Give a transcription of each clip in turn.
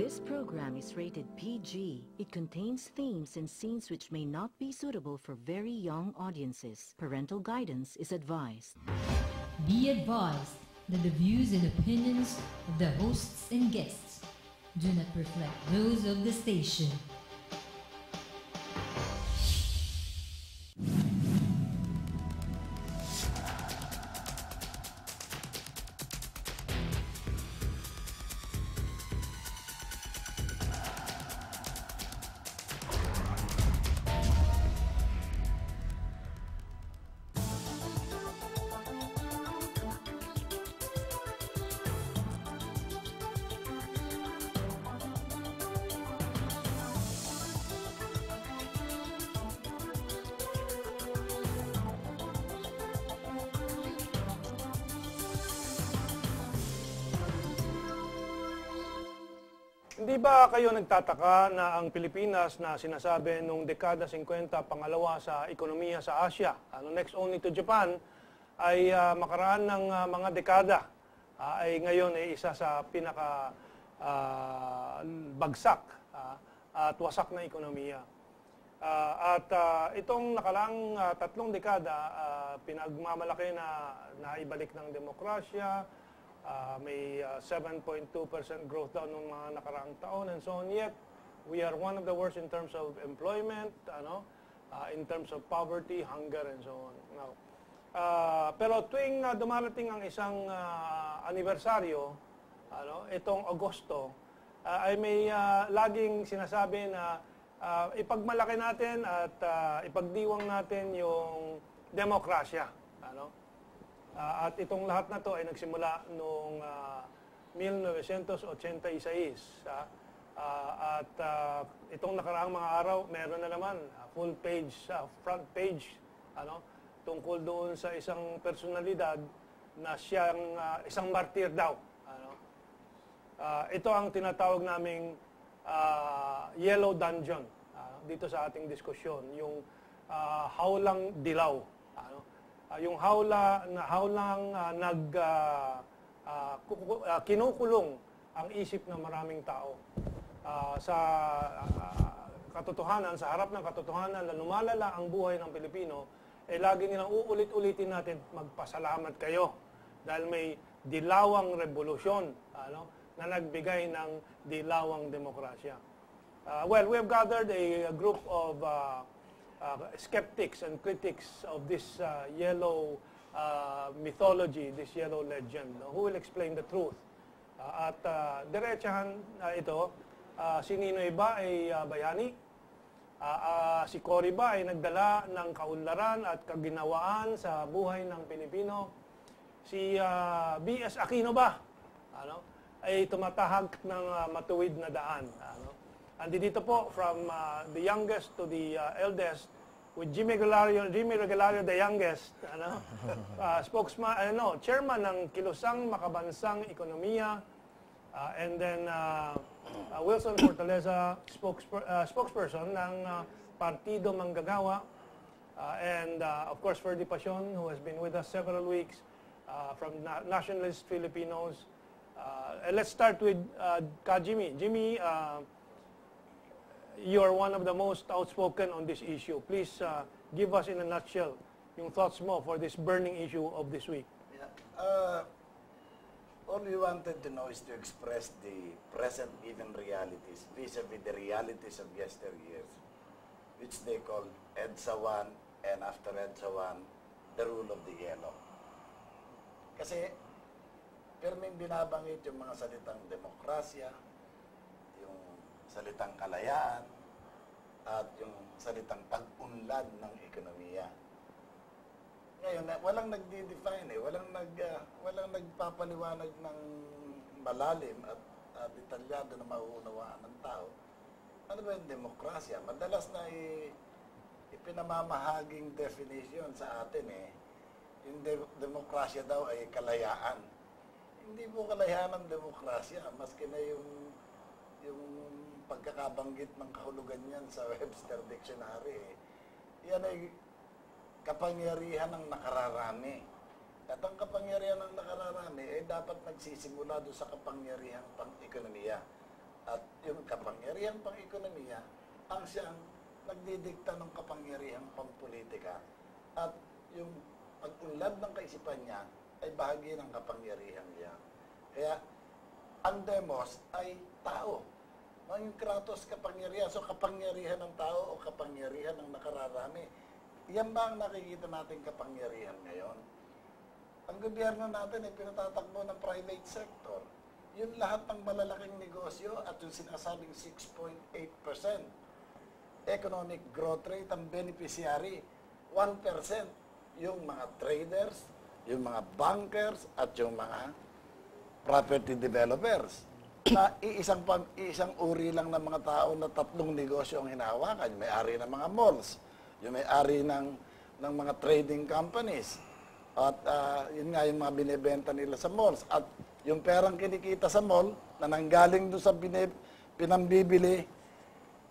This program is rated PG. It contains themes and scenes which may not be suitable for very young audiences. Parental guidance is advised. Be advised that the views and opinions of the hosts and guests do not reflect those of the station. Hindi ba kayo nagtataka na ang Pilipinas na sinasabi nung dekada 50 pangalawa sa ekonomiya sa Asia, next only to Japan, ay makaraan ng mga dekada, ay ngayon ay isa sa pinaka bagsak at wasak na ekonomiya. Itong nakalang 3 dekada, pinagmamalaki na naibalik ng demokrasya. May 7.2% growth daw nung mga nakaraang taon and so on. Yet, we are one of the worst in terms of employment, in terms of poverty, hunger, and so on. Now, pero tuwing dumarating ang isang anibersaryo, itong Agosto, ay may laging sinasabi na ipagmalaki natin at ipagdiwang natin yung demokrasya. At itong lahat na to ay nagsimula noong 1986. At itong nakaraang mga araw, meron na naman full page, front page, tungkol doon sa isang personalidad na siyang isang martir daw. Ito ang tinatawag naming Yellow Dungeon dito sa ating diskusyon, yung hawlang dilaw. Yung hawlang kinukulong ang isip ng maraming tao sa katotohanan, sa harap ng katotohanan na lumalala ang buhay ng Pilipino, lagi nilang uulit-ulitin natin, magpasalamat kayo dahil may dilawang revolusyon na nagbigay ng dilawang demokrasya. Well, we have gathered a group of skeptics and critics of this yellow mythology, this yellow legend, who will explain the truth. At diretsahan ito, si Ninoy ba ay bayani? Si Cory ba ay nagdala ng kaunlaran at kaginawaan sa buhay ng Pilipino? Si B.S. Aquino ba ay tumatahak ng matuwid na daan? Andito po from the youngest to the eldest with Jimmy Regalario the youngest, spokesman, chairman ng Kilusang Makabansang Ekonomiya, and then Wilson Fortaleza, spokesperson ng Partido Manggagawa, and of course Ferdy Pasion, who has been with us several weeks from Nationalist Filipinos. And let's start with Jimmy. Jimmy, you are one of the most outspoken on this issue. Please give us in a nutshell yung thoughts mo for this burning issue of this week. Yeah. All we wanted to know is to express the present even realities vis-a-vis the realities of yesteryears, which they call EDSA 1 and after EDSA 1, the rule of the yellow. Kasi, pero may binabanggit yung mga salitang demokrasya, salitang kalayaan, at yung salitang pag-unlad ng ekonomiya. Ngayon, walang nagdi-define walang nagpapaliwanag ng malalim at detalyado na mauunawaan ng tao. Ano ba yung demokrasya? Madalas na ipinamamahaging definition sa atin yung demokrasya daw ay kalayaan. Hindi po kalayaan ang demokrasya, maski na yung pagkakabanggit ng kahulugan yan sa Webster Dictionary. Yan ay kapangyarihan ng nakararami. At ang kapangyarihan ng nakararami ay dapat nagsisimula doon sa kapangyarihan pang-ekonomiya. At yung kapangyarihang pang-ekonomiya ang siyang nagdidikta ng kapangyarihang pampolitika. At yung pag-unlad ng kaisipan niya ay bahagi ng kapangyarihan niya. Kaya ang demos ay tao. Yung kratos, kapangyarihan. So kapangyarihan ng tao o kapangyarihan ng nakararami. Yan ba ang nakikita natin kapangyarihan ngayon? Ang gobyerno natin ay pinatatakbo ng private sector. Yung lahat ng malalaking negosyo at yung sinasabing 6.8% economic growth rate, ang beneficiary, 1%. Yung mga traders, yung mga bankers, at yung mga property developers. Na iisang uri lang ng mga tao na tatlong negosyo ang hinahawakan. Yung may-ari ng mga malls, yung may-ari ng mga trading companies, at yun nga yung mga binibenta nila sa malls. At yung perang kinikita sa mall na nanggaling doon sa pinambibili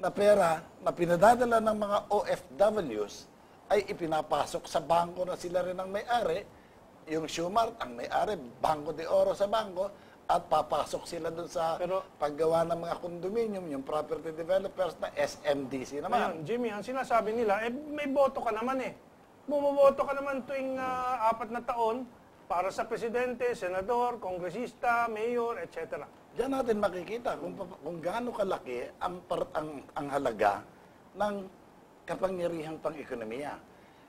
na pera na pinadadala ng mga OFWs ay ipinapasok sa bangko na sila rin ang may-ari. Yung Shumart ang may-ari, Bangko de Oro sa bangko, at papasok sila doon sa paggawa ng mga condominium, yung property developers na SMDC naman. Ngayon, Jimmy, ang sinasabi nila, may boto ka naman eh. Bumoboto ka naman tuwing 4 na taon para sa presidente, senador, kongresista, mayor, etc. Diyan natin makikita kung gaano kalaki ang halaga ng kapangyarihang pang-ekonomiya.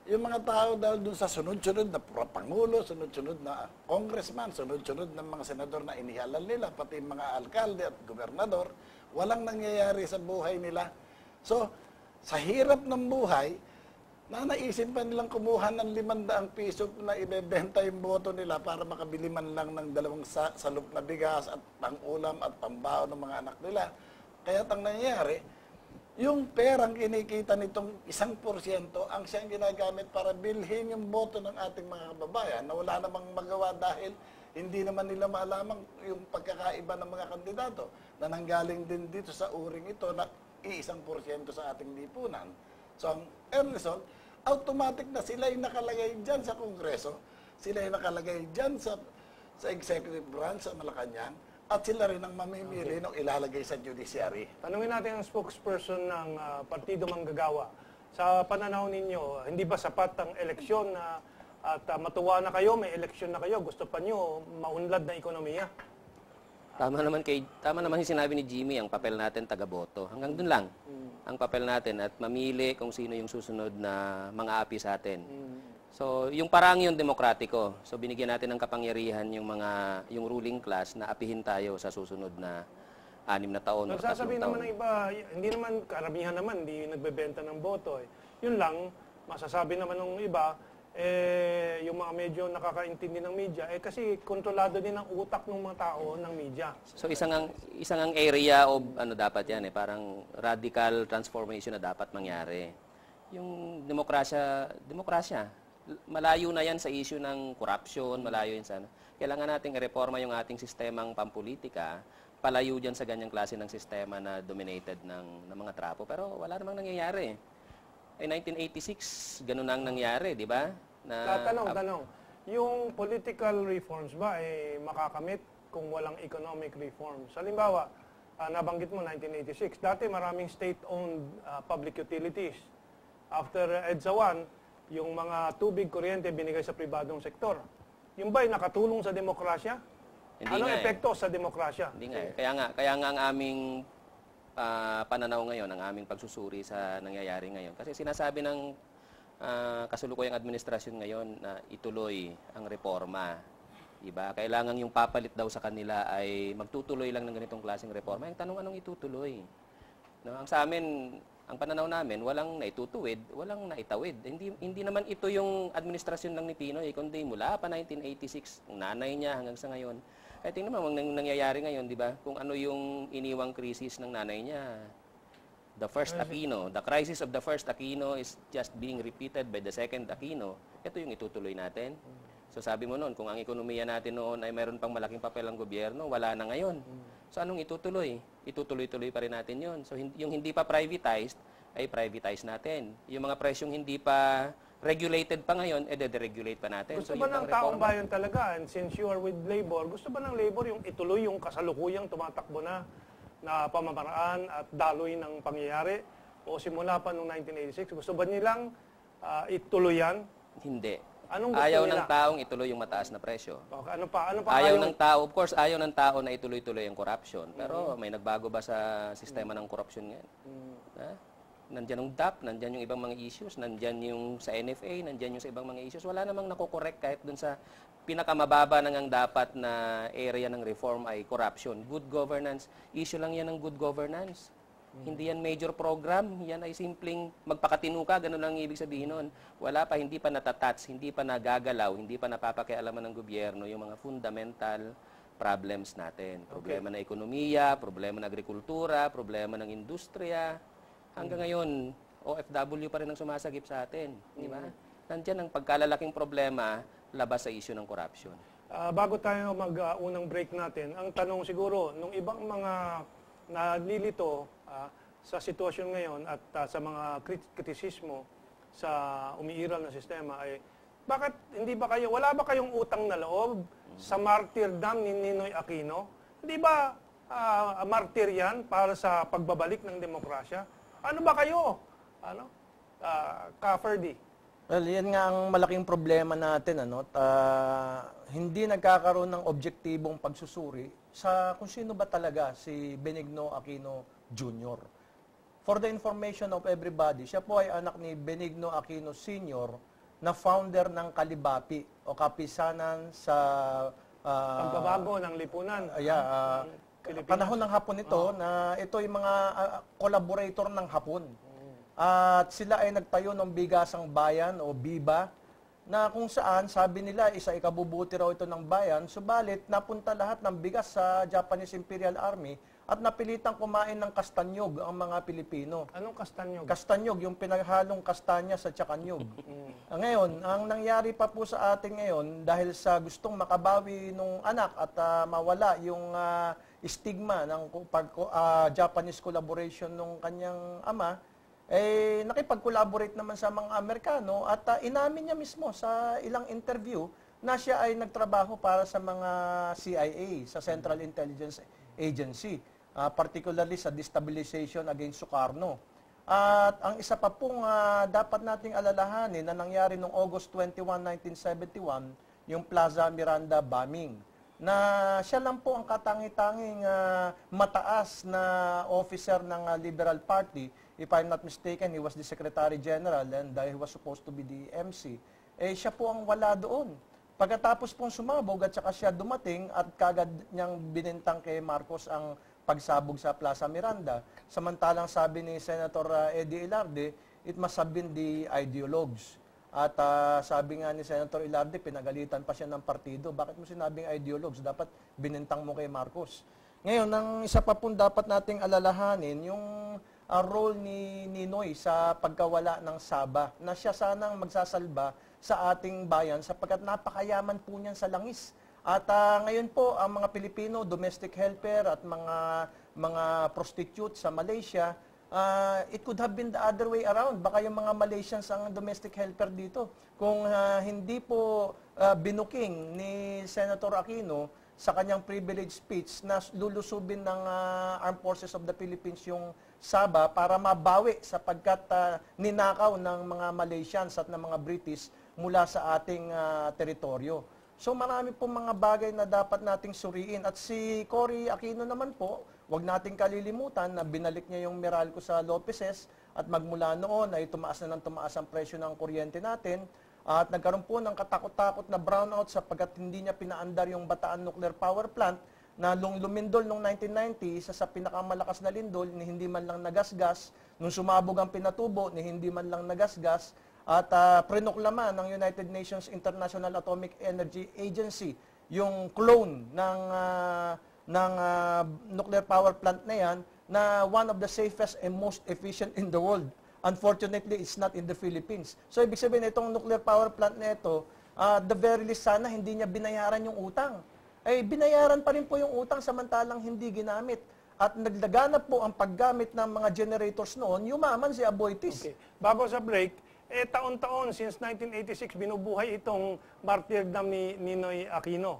Yung mga tao dahil dun sa sunod-sunod na pangulo, sunod-sunod na congressman, sunod-sunod na mga senador na inihalal nila, pati mga alkalde at gobernador, walang nangyayari sa buhay nila. So, sa hirap ng buhay, naisip pa nilang kumuha ng 500 piso na ibebenta yung boto nila para makabili man lang ng 2 salop na bigas at pang-ulam at pambaon ng mga anak nila. Kaya ang nangyayari, yung perang kinikita nitong 1% ang siyang ginagamit para bilhin yung boto ng ating mga kababayan na wala namang magawa dahil hindi naman nila malaman yung pagkakaiba ng mga kandidato na nanggaling din dito sa uring ito na 1% sa ating lipunan. So, ang end result, automatic na sila yung nakalagay dyan sa Kongreso, sila yung nakalagay dyan sa executive branch sa Malacanang, at sila rin ang mamimili nung ilalagay sa judiciary. Tanungin natin ang spokesperson ng Partido Manggagawa. Sa pananaw ninyo, hindi ba sapat ang eleksyon at matuwa na kayo, may eleksyon na kayo, gusto pa nyo maunlad na ekonomiya? Tama naman yung sinabi ni Jimmy, ang papel natin taga-boto. Hanggang dun lang ang papel natin at mamili kung sino yung susunod na mga api sa atin. So, yung parang yung demokratiko. So, binigyan natin ng kapangyarihan yung ruling class na apihin tayo sa susunod na 6 na taon o 3 taon. Sasabihin naman ng iba, hindi naman, karamihan naman, hindi nagbebenta ng boto. Yun lang, masasabi naman ng iba, yung mga medyo nakakaintindi ng media, kasi kontrolado din ang utak ng mga tao ng media. So, isang ang area of dapat yan parang radical transformation na dapat mangyari. Yung demokrasya, malayo na yan sa issue ng corruption, malayo yan sa kailangan nating i-reforma yung ating sistemang pampolitika, palayo dyan sa ganyang klase ng sistema na dominated ng mga trapo. Pero wala namang nangyayari. 1986, ganun ang nangyari, di ba? Tanong, yung political reforms ba makakamit kung walang economic reforms? Halimbawa, nabanggit mo 1986, dati maraming state-owned public utilities. After EDSA 1, yung mga tubig, kuryente binigay sa pribadong sektor. Yung ba'y nakatulong sa demokrasya? Anong epekto sa demokrasya? Hindi nga. Kaya nga ang aming pananaw ngayon, ang aming pagsusuri sa nangyayari ngayon. Kasi sinasabi ng kasulukuyang administrasyon ngayon na ituloy ang reforma. Diba? Kailangan yung papalit daw sa kanila ay magtutuloy lang ng ganitong klaseng reforma. Yung tanong, anong itutuloy? No, ang sa amin, ang pananaw namin, walang naitutuwid, walang naitawid. Hindi naman ito yung administrasyon lang ni Pinoy, kundi mula pa 1986, ang nanay niya hanggang sa ngayon. Kaya tingnan mo, ang nangyayari ngayon, di ba? Kung ano yung iniwang krisis ng nanay niya. The first Aquino, the crisis of the first Aquino is just being repeated by the second Aquino. Ito yung itutuloy natin. So sabi mo noon, kung ang ekonomiya natin noon ay mayroon pang malaking papel ang gobyerno, wala na ngayon. So anong itutuloy? Itutuloy-tuloy pa rin natin yun. So yung hindi pa privatized, ay privatize natin. Yung mga presyong hindi pa regulated pa ngayon, de-regulate pa natin. Gusto ba ng taong bayan talaga, and since you are with labor, gusto ba ng labor yung ituloy yung kasalukuyang tumatakbo na na pamamaraan at daloy ng pangyayari? O simula pa noong 1986, gusto ba nilang ituloy yan? Hindi. Anong gusto Ayaw nila? ng taong ituloy yung mataas na presyo. Okay, ano pa Ayaw yung- ng tao, of course, ayaw ng tao na ituloy-tuloy ang corruption. Pero may nagbago ba sa sistema ng corruption ngayon? Ha? Nandyan yung DAP, nandyan yung ibang mga issues, nandyan yung sa NFA, nandyan yung sa ibang mga issues. Wala namang nakokorek kahit dun sa pinakamababa nang ang dapat na area ng reform ay corruption. Good governance, issue lang yan ng good governance. Hindi yan major program, yan ay simpleng magpakatino ka, ganun lang ibig sabihin nun. Wala pa, hindi pa natatats, hindi pa nagagalaw, hindi pa napapakialaman ng gobyerno yung mga fundamental problems natin. Problema ng ekonomiya, problema ng agrikultura, problema ng industriya. Hanggang ngayon, OFW pa rin ang sumasagip sa atin. Di ba? Nandiyan ang pagkalalaking problema labas sa issue ng corruption. Bago tayo mag-unang break natin, ang tanong siguro, nung ibang mga nalilito sa sitwasyon ngayon at sa mga kritisismo sa umiiral na sistema ay bakit hindi ba kayo, wala ba kayong utang na loob sa martyrdom ni Ninoy Aquino? Hindi ba martyr yan para sa pagbabalik ng demokrasya? Ano ba kayo? Ano? Ka-Ferdy? Well, yan nga ang malaking problema natin. Hindi nagkakaroon ng objektibong pagsusuri sa kung sino ba talaga si Benigno Aquino Jr. For the information of everybody, siya po ay anak ni Benigno Aquino Sr. na founder ng Kalibapi o Kapisanan sa Pagbabago ng lipunan. Pilipinas. Panahon ng Hapon ito na ito ay mga collaborator ng Hapon. At sila ay nagtayo ng Bigasang Bayan o BIBA na kung saan sabi nila ikabubuti raw ito ng bayan, subalit napunta lahat ng bigas sa Japanese Imperial Army at napilitang kumain ng kastanyog ang mga Pilipino. Anong kastanyog? Kastanyog, yung pinaghalong kastanya sa tsakanyog. Ngayon, ang nangyari pa po sa atin ngayon, dahil sa gustong makabawi nung anak at mawala yung stigma ng Japanese collaboration nung kanyang ama, nakipag-collaborate naman sa mga Amerikano at inamin niya mismo sa ilang interview na siya ay nagtrabaho para sa mga CIA, sa Central Intelligence Agency, particularly sa destabilization against Sukarno. At ang isa pa pong dapat nating alalahanin na nangyari noong August 21, 1971, yung Plaza Miranda bombing, na siya lang po ang katangi-tanging mataas na officer ng Liberal Party. If I'm not mistaken, he was the Secretary General and he was supposed to be the MC. Siya po ang wala doon. Pagkatapos pong sumabog at saka siya dumating at kagad niyang binintang kay Marcos ang pagsabog sa Plaza Miranda. Samantalang sabi ni Senator Eddie Ilarde, it must have been the ideologues. At sabi nga ni Senator Ilarde, pinagalitan pa siya ng partido. Bakit mo sinabing ideologues? Dapat binintang mo kay Marcos. Ngayon, ang isa pa pong dapat nating alalahanin, yung role ni Ninoy sa pagkawala ng Saba, na siya sanang magsasalba sa ating bayan sapagkat napakayaman po niyan sa langis. At ngayon po, ang mga Pilipino, domestic helper at mga prostitute sa Malaysia, it could have been the other way around. Baka yung mga Malaysians ang domestic helper dito. Kung hindi po binuking ni Senator Aquino sa kanyang privilege speech na lulusubin ng Armed Forces of the Philippines yung Saba para mabawi sapagkat ninakaw ng mga Malaysians at ng mga British mula sa ating teritoryo. So marami pong mga bagay na dapat nating suriin. At si Cory Aquino naman po, wag nating kalilimutan na binalik niya yung Meralco sa Lopezes at magmula noon ay tumaas na ng tumaas ang presyo ng kuryente natin. At nagkaroon po ng katakot-takot na brownout sapagkat hindi niya pinaandar yung Bataan Nuclear Power Plant na lumindol noong 1990 sa pinakamalakas na lindol ni hindi man lang nagasgas. Nung sumabog ang Pinatubo ni hindi man lang nagasgas. At prinoklama ng United Nations International Atomic Energy Agency yung clone ng nuclear power plant na yan na one of the safest and most efficient in the world. Unfortunately, it's not in the Philippines. So, ibig sabihin, itong nuclear power plant na ito, the very least sana hindi niya binayaran yung utang. Binayaran pa rin po yung utang samantalang hindi ginamit. At naglaganap po ang paggamit ng mga generators noon, yumaman si Aboitiz. Okay. Bago sa break, taon-taon, since 1986, binubuhay itong martyrdom ni Ninoy Aquino.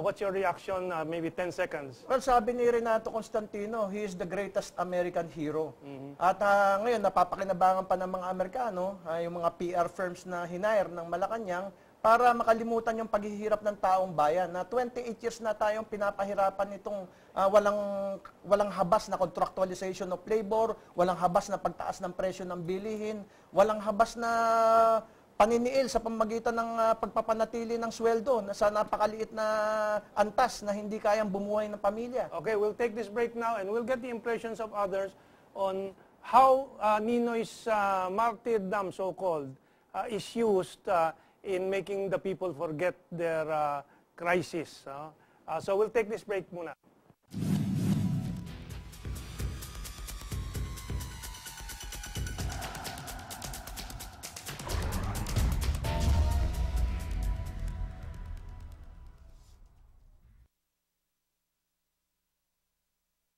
What's your reaction? Maybe 10 seconds. Well, sabi ni Renato Constantino, he is the greatest American hero. At ngayon, napapakinabangan pa ng mga Amerikano, yung mga PR firms na hinire ng Malacanang, para makalimutan yung paghihirap ng taong bayan. Na 28 years na tayong pinapahirapan nitong walang habas na contractualization of labor, walang habas na pagtaas ng presyo ng bilihin, walang habas na paniniil sa pamamagitan ng pagpapanatili ng sweldo na sa napakaliit na antas na hindi kayang bumuhay ng pamilya. Okay, we'll take this break now and we'll get the impressions of others on how Ninoy's martyrdom, so-called, is used in making the people forget their crisis. So we'll take this break muna.